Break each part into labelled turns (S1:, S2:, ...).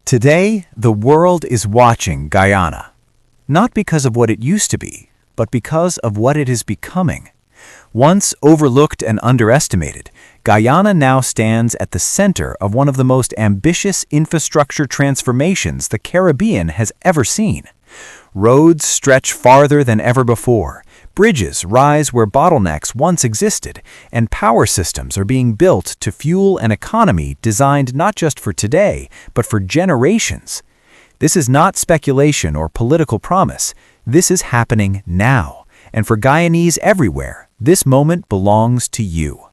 S1: Today, the world is watching Guyana, not because of what it used to be, but because of what it is becoming. Once overlooked and underestimated, Guyana now stands at the center of one of the most ambitious infrastructure transformations the Caribbean has ever seen. Roads stretch farther than ever before, bridges rise where bottlenecks once existed, and power systems are being built to fuel an economy designed not just for today, but for generations. This is not speculation or political promise. This is happening now. And for Guyanese everywhere, this moment belongs to you.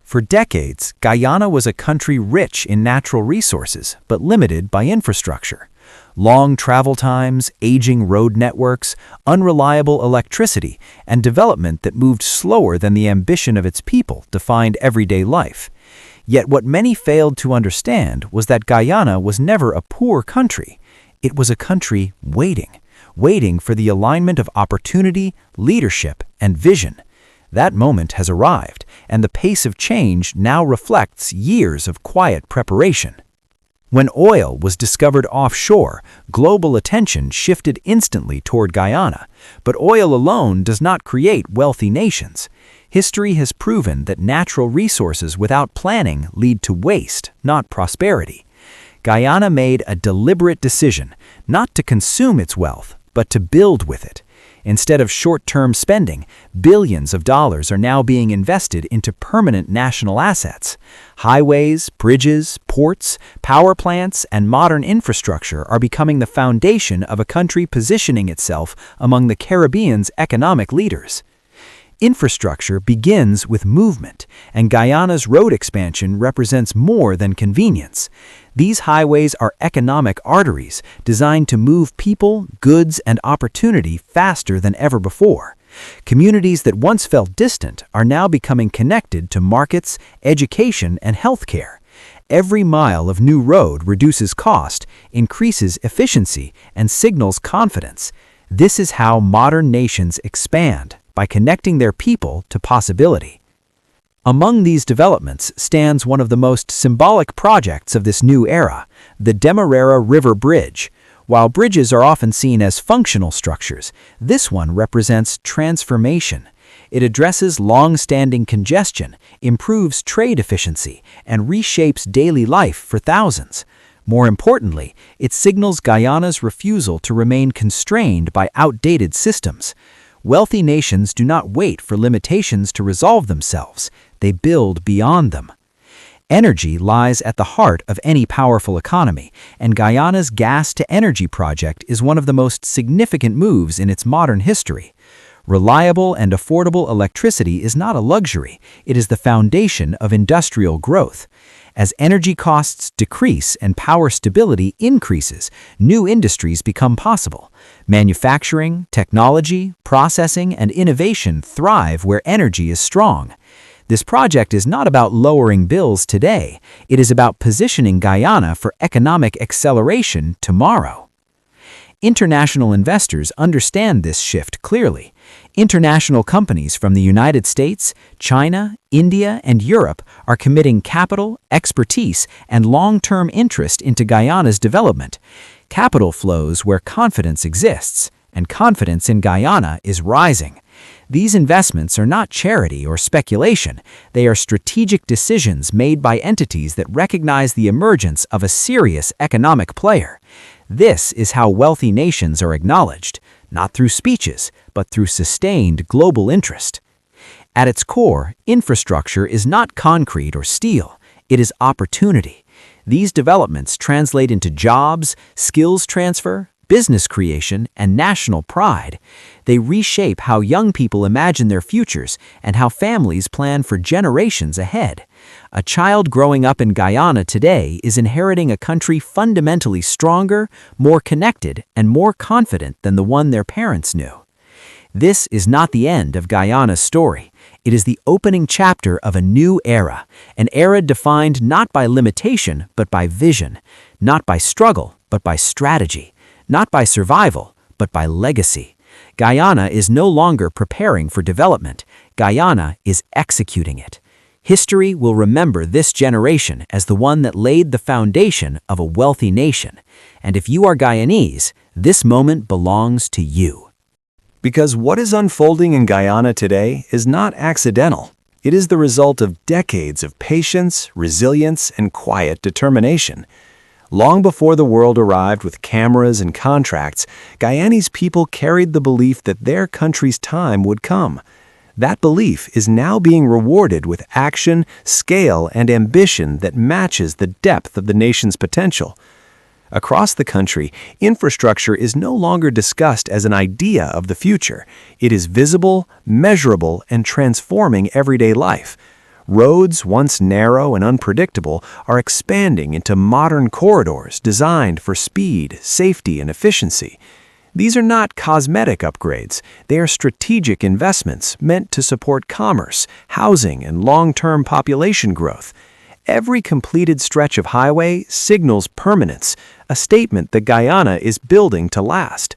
S1: For decades, Guyana was a country rich in natural resources, but limited by infrastructure. Long travel times, aging road networks, unreliable electricity, and development that moved slower than the ambition of its people defined everyday life. Yet what many failed to understand was that Guyana was never a poor country. It was a country waiting for the alignment of opportunity, leadership, and vision. That moment has arrived, and the pace of change now reflects years of quiet preparation. When oil was discovered offshore, global attention shifted instantly toward Guyana. But oil alone does not create wealthy nations. History has proven that natural resources without planning lead to waste, not prosperity. Guyana made a deliberate decision not to consume its wealth, but to build with it. Instead of short-term spending, billions of dollars are now being invested into permanent national assets. Highways, bridges, ports, power plants, and modern infrastructure are becoming the foundation of a country positioning itself among the Caribbean's economic leaders. Infrastructure begins with movement, and Guyana's road expansion represents more than convenience. These highways are economic arteries designed to move people, goods, and opportunity faster than ever before. Communities that once felt distant are now becoming connected to markets, education, and healthcare. Every mile of new road reduces cost, increases efficiency, and signals confidence. This is how modern nations expand, by connecting their people to possibility. Among these developments stands one of the most symbolic projects of this new era, the Demerara River Bridge. While bridges are often seen as functional structures, this one represents transformation. It addresses long-standing congestion, improves trade efficiency, and reshapes daily life for thousands. More importantly, it signals Guyana's refusal to remain constrained by outdated systems. Wealthy nations do not wait for limitations to resolve themselves. They build beyond them. Energy lies at the heart of any powerful economy, and Guyana's gas-to-energy project is one of the most significant moves in its modern history. Reliable and affordable electricity is not a luxury. It is the foundation of industrial growth. As energy costs decrease and power stability increases, new industries become possible. Manufacturing, technology, processing, and innovation thrive where energy is strong. This project is not about lowering bills today. It is about positioning Guyana for economic acceleration tomorrow. International investors understand this shift clearly. International companies from the United States, China, India, and Europe are committing capital, expertise, and long-term interest into Guyana's development. Capital flows where confidence exists, and confidence in Guyana is rising. These investments are not charity or speculation. They are strategic decisions made by entities that recognize the emergence of a serious economic player. This is how wealthy nations are acknowledged, not through speeches, but through sustained global interest. At its core, infrastructure is not concrete or steel. It is opportunity. These developments translate into jobs, skills transfer, business creation, and national pride. They reshape how young people imagine their futures and how families plan for generations ahead. A child growing up in Guyana today is inheriting a country fundamentally stronger, more connected, and more confident than the one their parents knew. This is not the end of Guyana's story. It is the opening chapter of a new era, an era defined not by limitation but by vision, not by struggle but by strategy, not by survival but by legacy. Guyana is no longer preparing for development. Guyana is executing it.
S2: History will remember this generation as the one that laid the foundation of a wealthy nation. And if you are Guyanese, this moment belongs to you.
S1: Because what is unfolding in Guyana today is not accidental. It is the result of decades of patience, resilience, and quiet determination. Long before the world arrived with cameras and contracts, Guyanese people carried the belief that their country's time would come. That belief is now being rewarded with action, scale, and ambition that matches the depth of the nation's potential. Across the country, infrastructure is no longer discussed as an idea of the future. It is visible, measurable, and transforming everyday life. Roads, once narrow and unpredictable, are expanding into modern corridors designed for speed, safety, and efficiency. These are not cosmetic upgrades. They are strategic investments meant to support commerce, housing, and long-term population growth. Every completed stretch of highway signals permanence, a statement that Guyana is building to last.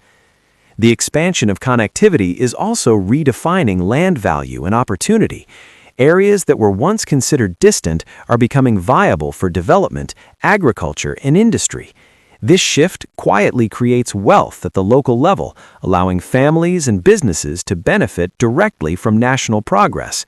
S1: The expansion of connectivity is also redefining land value and opportunity. Areas that were once considered distant are becoming viable for development, agriculture, and industry. This shift quietly creates wealth at the local level, allowing families and businesses to benefit directly from national progress.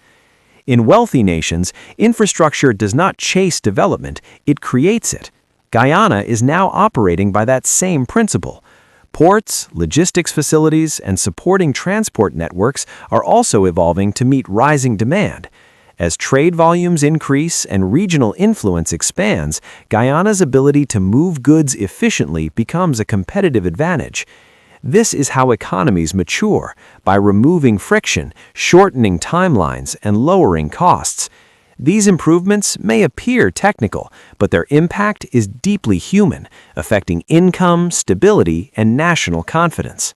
S1: In wealthy nations, infrastructure does not chase development, it creates it. Guyana is now operating by that same principle. Ports, logistics facilities, and supporting transport networks are also evolving to meet rising demand. As trade volumes increase and regional influence expands, Guyana's ability to move goods efficiently becomes a competitive advantage. This is how economies mature, by removing friction, shortening timelines, and lowering costs. These improvements may appear technical, but their impact is deeply human, affecting income, stability, and national confidence.